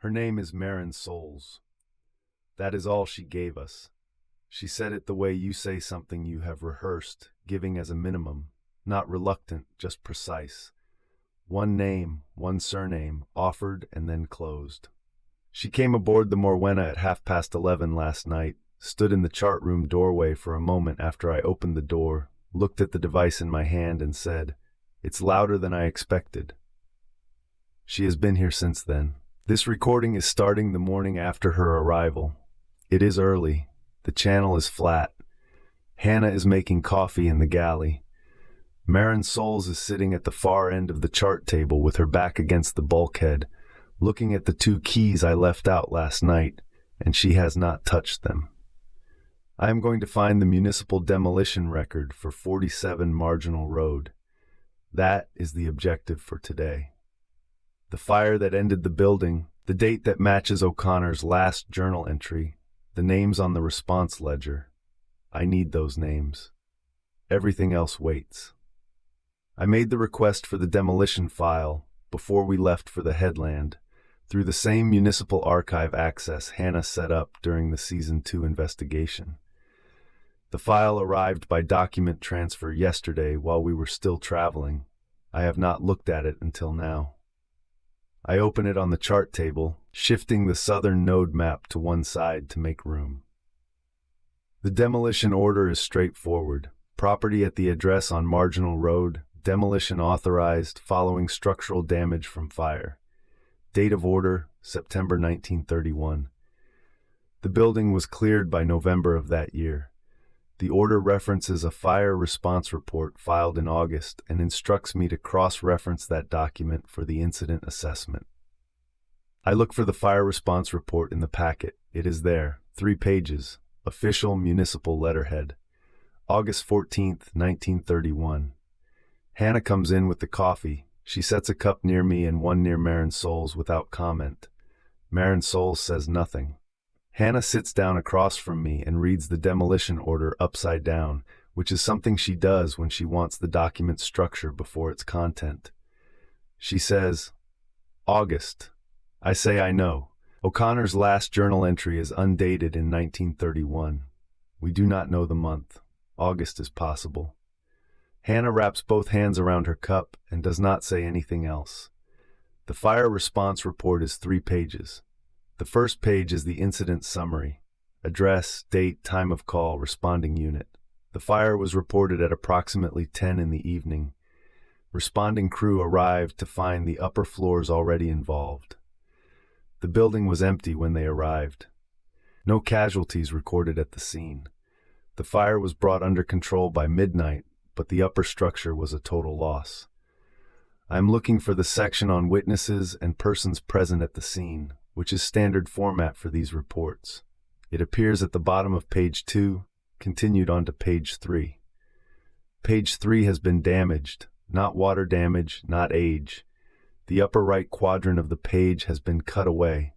Her name is Marin Souls. That is all she gave us. She said it the way you say something you have rehearsed, giving as a minimum, not reluctant, just precise. One name, one surname, offered and then closed. She came aboard the Morwenna at 11:30 last night, stood in the chart room doorway for a moment after I opened the door, looked at the device in my hand and said, "It's louder than I expected." She has been here since then. This recording is starting the morning after her arrival. It is early. The channel is flat. Hannah is making coffee in the galley. Marin Souls is sitting at the far end of the chart table with her back against the bulkhead, looking at the 2 keys I left out last night, and she has not touched them. I am going to find the municipal demolition record for 47 Marginal Road. That is the objective for today. The fire that ended the building, the date that matches O'Connor's last journal entry, the names on the response ledger. I need those names. Everything else waits. I made the request for the demolition file before we left for the headland, through the same municipal archive access Hannah set up during the Season 2 investigation. The file arrived by document transfer yesterday while we were still traveling. I have not looked at it until now. I open it on the chart table, shifting the southern node map to one side to make room. The demolition order is straightforward. Property at the address on Marginal Road, demolition authorized following structural damage from fire. Date of order, September 1931. The building was cleared by November of that year. The order references a fire response report filed in August and instructs me to cross-reference that document for the incident assessment. I look for the fire response report in the packet. It is there, 3 pages, official municipal letterhead. August 14th, 1931. Hannah comes in with the coffee. She sets a cup near me and one near Marin Souls without comment. Marin Souls says nothing. Hannah sits down across from me and reads the demolition order upside down, which is something she does when she wants the document structure before its content. She says, August. I say I know. O'Connor's last journal entry is undated in 1931. We do not know the month. August is possible. Hannah wraps both hands around her cup and does not say anything else. The fire response report is 3 pages. The first page is the incident summary. Address, date, time of call, responding unit. The fire was reported at approximately 10 in the evening. Responding crew arrived to find the upper floors already involved. The building was empty when they arrived. No casualties recorded at the scene. The fire was brought under control by midnight, but the upper structure was a total loss. I am looking for the section on witnesses and persons present at the scene, which is standard format for these reports. It appears at the bottom of page 2, continued on to page 3. Page 3 has been damaged, not water damage, not age. The upper right quadrant of the page has been cut away.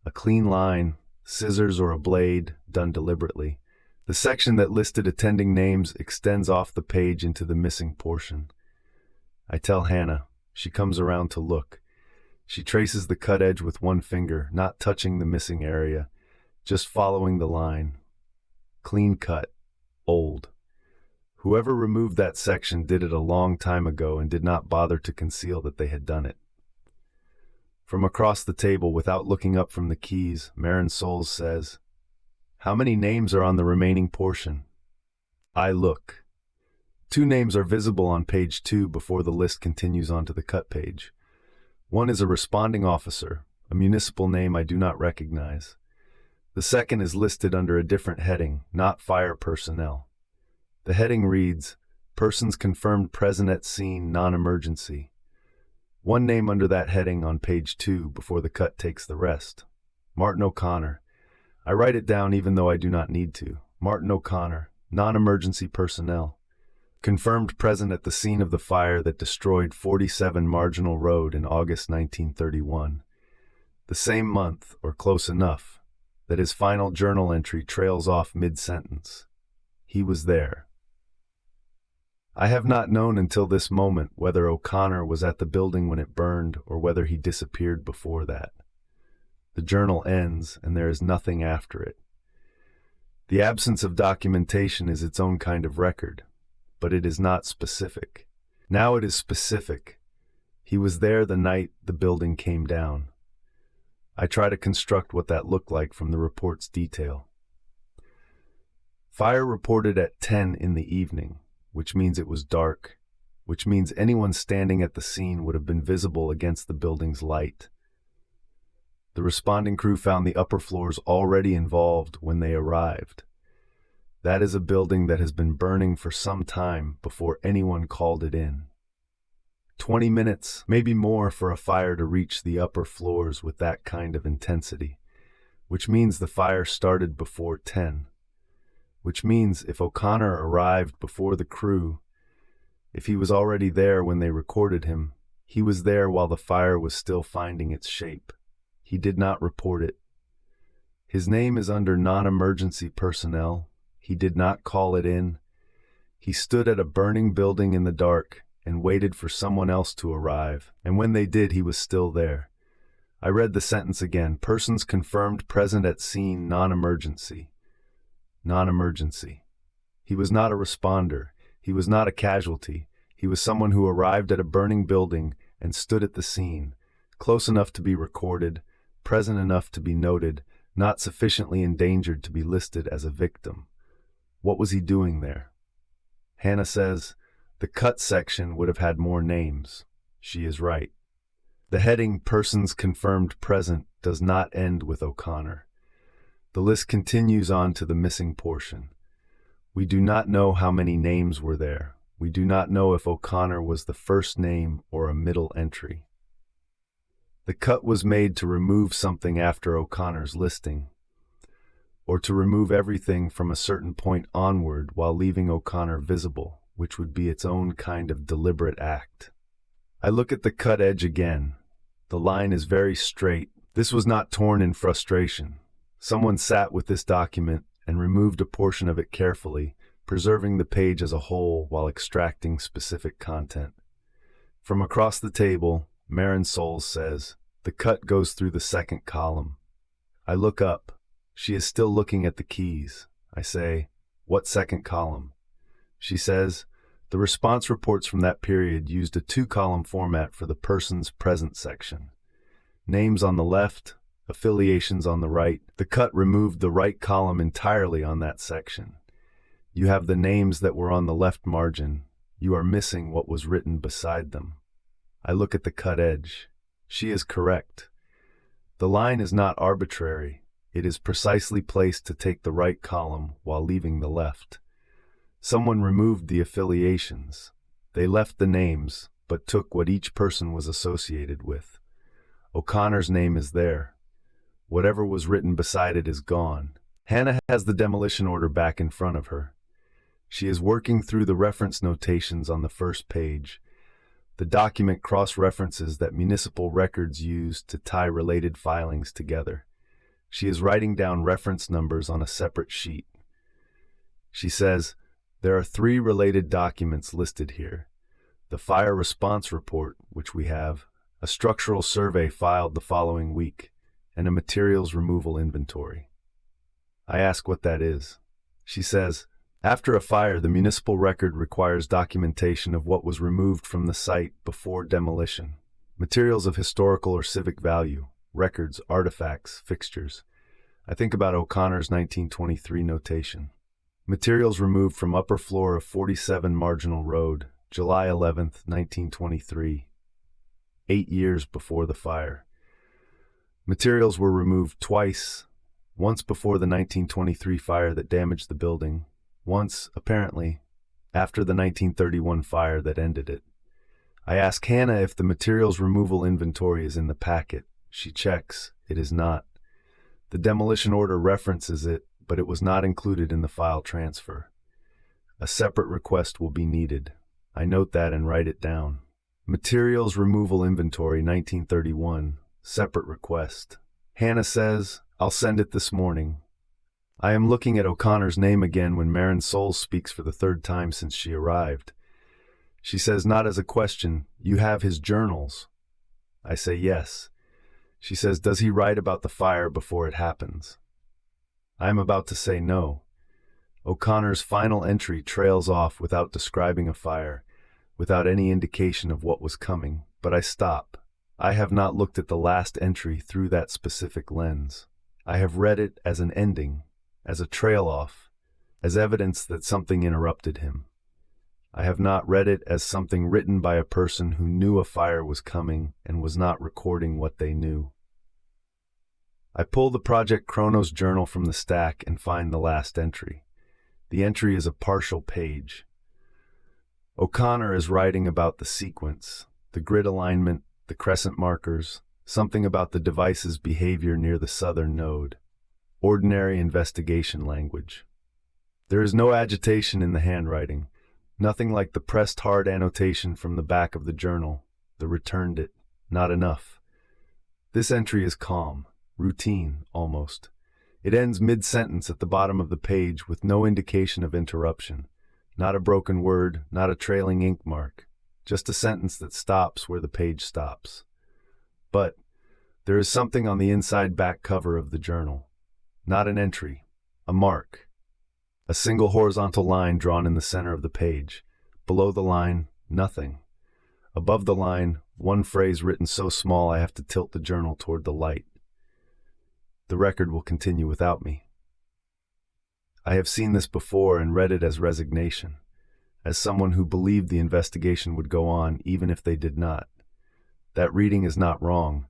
A clean line, scissors or a blade, done deliberately. The section that listed attending names extends off the page into the missing portion. I tell Hannah. She comes around to look. She traces the cut edge with one finger, not touching the missing area, just following the line. Clean cut. Old. Whoever removed that section did it a long time ago and did not bother to conceal that they had done it. From across the table, without looking up from the keys, Marin Souls says, "How many names are on the remaining portion?" I look. 2 names are visible on page 2 before the list continues onto the cut page. One is a responding officer, a municipal name I do not recognize. The second is listed under a different heading, not fire personnel. The heading reads, Persons confirmed present at scene, non-emergency. One name under that heading on page 2 before the cut takes the rest. Martin O'Connor. I write it down even though I do not need to. Martin O'Connor, non-emergency personnel. Confirmed present at the scene of the fire that destroyed 47 Marginal Road in August 1931. The same month, or close enough, that his final journal entry trails off mid-sentence. He was there. I have not known until this moment whether O'Connor was at the building when it burned or whether he disappeared before that. The journal ends, and there is nothing after it. The absence of documentation is its own kind of record, but it is not specific. Now it is specific. He was there the night the building came down. I try to construct what that looked like from the report's detail. Fire reported at 10 in the evening, which means it was dark, which means anyone standing at the scene would have been visible against the building's light. The responding crew found the upper floors already involved when they arrived. That is a building that has been burning for some time before anyone called it in. 20 minutes, maybe more, for a fire to reach the upper floors with that kind of intensity, which means the fire started before 10. Which means if O'Connor arrived before the crew, if he was already there when they recorded him, he was there while the fire was still finding its shape. He did not report it. His name is under non-emergency personnel. He did not call it in. He stood at a burning building in the dark and waited for someone else to arrive, and when they did, he was still there. I read the sentence again. Persons confirmed present at scene, non-emergency. Non-emergency. He was not a responder. He was not a casualty. He was someone who arrived at a burning building and stood at the scene, close enough to be recorded, present enough to be noted, not sufficiently endangered to be listed as a victim. What was he doing there? Hannah says, the cut section would have had more names. She is right. The heading, Persons Confirmed Present, does not end with O'Connor. The list continues on to the missing portion. We do not know how many names were there. We do not know if O'Connor was the first name or a middle entry. The cut was made to remove something after O'Connor's listing, or to remove everything from a certain point onward while leaving O'Connor visible, which would be its own kind of deliberate act. I look at the cut edge again. The line is very straight. This was not torn in frustration. Someone sat with this document and removed a portion of it carefully, preserving the page as a whole while extracting specific content. From across the table, Marin Souls says, the cut goes through the second column. I look up. She is still looking at the keys. I say, what second column? She says, the response reports from that period used a 2-column format for the person's present section. Names on the left, affiliations on the right. The cut removed the right column entirely on that section. You have the names that were on the left margin. You are missing what was written beside them. I look at the cut edge. She is correct. The line is not arbitrary. It is precisely placed to take the right column while leaving the left. Someone removed the affiliations. They left the names, but took what each person was associated with. O'Connor's name is there. Whatever was written beside it is gone. Hannah has the demolition order back in front of her. She is working through the reference notations on the first page. The document cross-references that municipal records use to tie related filings together. She is writing down reference numbers on a separate sheet. She says, there are 3 related documents listed here. The fire response report, which we have, a structural survey filed the following week, and a materials removal inventory. I ask what that is. She says, after a fire, the municipal record requires documentation of what was removed from the site before demolition. Materials of historical or civic value, records, artifacts, fixtures. I think about O'Connor's 1923 notation. Materials removed from upper floor of 47 Marginal Road, July 11th, 1923. 8 years before the fire. Materials were removed twice, once before the 1923 fire that damaged the building, once, apparently, after the 1931 fire that ended it. I ask Hannah if the materials removal inventory is in the packet. She checks. It is not. The demolition order references it, but it was not included in the file transfer. A separate request will be needed. I note that and write it down. Materials removal inventory 1931, separate request. Hannah says, I'll send it this morning. I am looking at O'Connor's name again when Marin Souls speaks for the 3rd time since she arrived. She says, not as a question, you have his journals. I say yes. She says, does he write about the fire before it happens? I am about to say no. O'Connor's final entry trails off without describing a fire, without any indication of what was coming, but I stop. I have not looked at the last entry through that specific lens. I have read it as an ending, as a trail-off, as evidence that something interrupted him. I have not read it as something written by a person who knew a fire was coming and was not recording what they knew. I pull the Project Chronos journal from the stack and find the last entry. The entry is a partial page. O'Connor is writing about the sequence, the grid alignment, the crescent markers, something about the device's behavior near the southern node. Ordinary investigation language. There is no agitation in the handwriting, nothing like the pressed hard annotation from the back of the journal, the returned it, not enough. This entry is calm, routine, almost. It ends mid-sentence at the bottom of the page with no indication of interruption. Not a broken word, not a trailing ink mark. Just a sentence that stops where the page stops. But there is something on the inside back cover of the journal. Not an entry, a mark. A single horizontal line drawn in the center of the page. Below the line, nothing. Above the line, one phrase written so small I have to tilt the journal toward the light. The record will continue without me. I have seen this before and read it as resignation, as someone who believed the investigation would go on even if they did not. That reading is not wrong,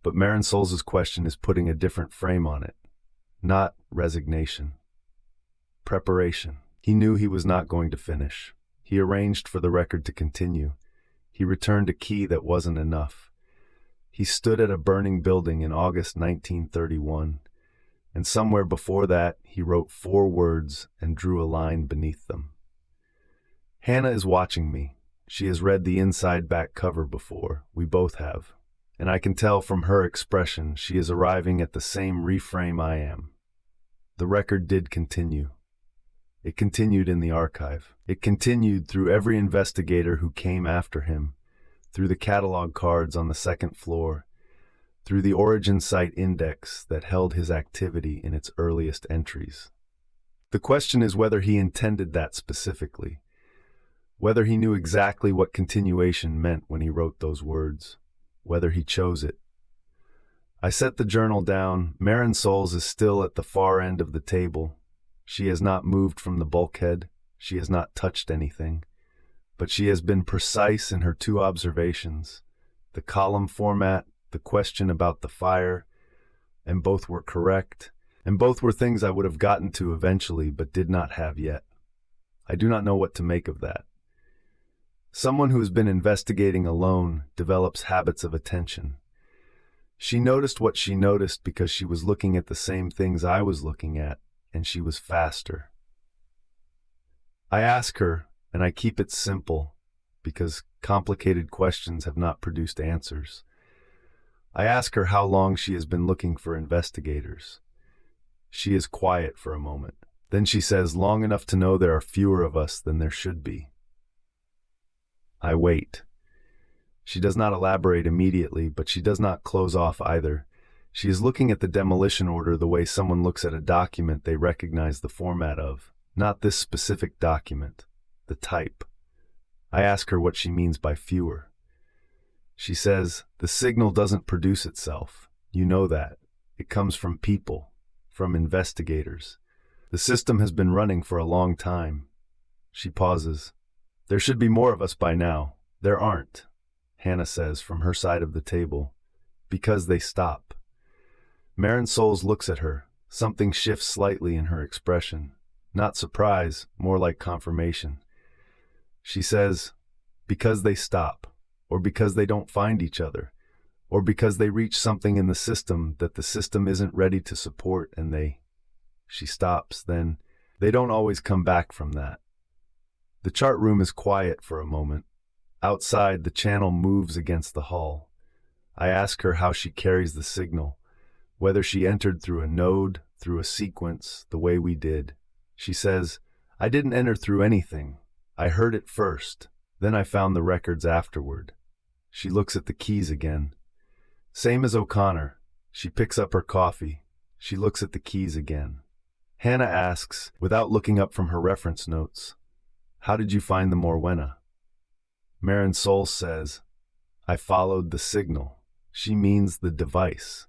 but Marinsol's question is putting a different frame on it. Not resignation. Preparation. He knew he was not going to finish. He arranged for the record to continue. He returned a key that wasn't enough. He stood at a burning building in August 1931, and somewhere before that he wrote 4 words and drew a line beneath them. Hannah is watching me. She has read the inside back cover before. We both have. And I can tell from her expression she is arriving at the same reframe I am. The record did continue. It continued in the archive. It continued through every investigator who came after him, through the catalog cards on the second floor, through the origin site index that held his activity in its earliest entries. The question is whether he intended that specifically, whether he knew exactly what continuation meant when he wrote those words, whether he chose it. I set the journal down. Marinsol's is still at the far end of the table. She has not moved from the bulkhead. She has not touched anything. But she has been precise in her 2 observations, the column format, the question about the fire, and both were correct, and both were things I would have gotten to eventually but did not have yet. I do not know what to make of that. Someone who has been investigating alone develops habits of attention. She noticed what she noticed because she was looking at the same things I was looking at, and she was faster. I ask her, and I keep it simple, because complicated questions have not produced answers. I ask her how long she has been looking for investigators. She is quiet for a moment. Then she says, long enough to know there are fewer of us than there should be. I wait. She does not elaborate immediately, but she does not close off either. She is looking at the demolition order the way someone looks at a document they recognize the format of. Not this specific document, the type. I ask her what she means by fewer. She says, the signal doesn't produce itself. You know that. It comes from people, from investigators. The system has been running for a long time. She pauses. There should be more of us by now. There aren't, Hannah says from her side of the table, because they stop. Marinsol's looks at her. Something shifts slightly in her expression. Not surprise, more like confirmation. She says, because they stop, or because they don't find each other, or because they reach something in the system that the system isn't ready to support and they... She stops, then they don't always come back from that. The chart room is quiet for a moment. Outside, the channel moves against the hull. I ask her how she carries the signal, whether she entered through a node, through a sequence, the way we did. She says, I didn't enter through anything. I heard it first. Then I found the records afterward. She looks at the keys again. Same as O'Connor. She picks up her coffee. She looks at the keys again. Hannah asks, without looking up from her reference notes, "How did you find the Morwenna?" Marin Soul says, "I followed the signal." She means the device.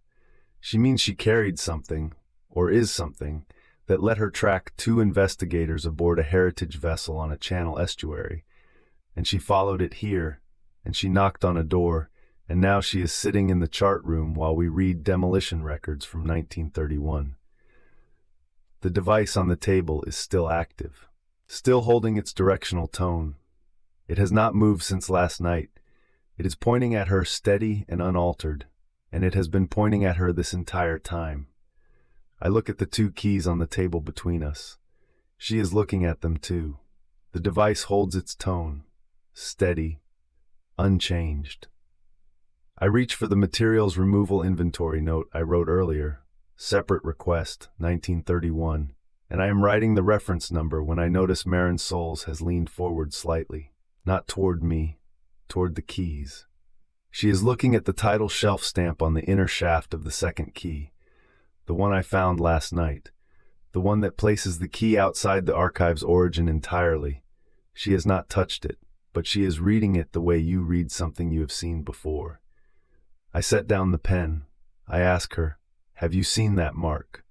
She means she carried something, or is something, that let her track two investigators aboard a heritage vessel on a channel estuary. And she followed it here, and she knocked on a door, and now she is sitting in the chart room while we read demolition records from 1931. The device on the table is still active, still holding its directional tone. It has not moved since last night. It is pointing at her steady and unaltered, and it has been pointing at her this entire time. I look at the two keys on the table between us. She is looking at them too. The device holds its tone, steady, unchanged. I reach for the materials removal inventory note I wrote earlier, separate request, 1931, and I am writing the reference number when I notice Marin Souls has leaned forward slightly, not toward me, toward the keys. She is looking at the title shelf stamp on the inner shaft of the second key, the one I found last night, the one that places the key outside the archive's origin entirely. She has not touched it, but she is reading it the way you read something you have seen before. I set down the pen. I ask her, "Have you seen that mark?"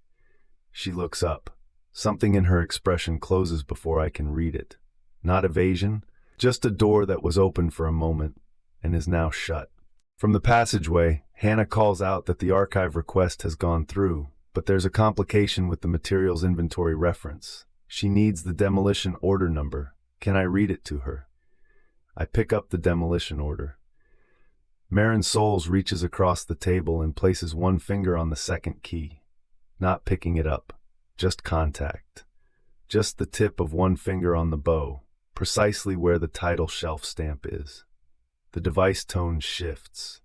She looks up. Something in her expression closes before I can read it. Not evasion, just a door that was open for a moment and is now shut. From the passageway, Hannah calls out that the archive request has gone through, but there's a complication with the materials inventory reference. She needs the demolition order number. Can I read it to her? I pick up the demolition order. Marin Souls reaches across the table and places one finger on the second key, not picking it up, just contact. Just the tip of one finger on the bow, precisely where the title shelf stamp is. The device tone shifts.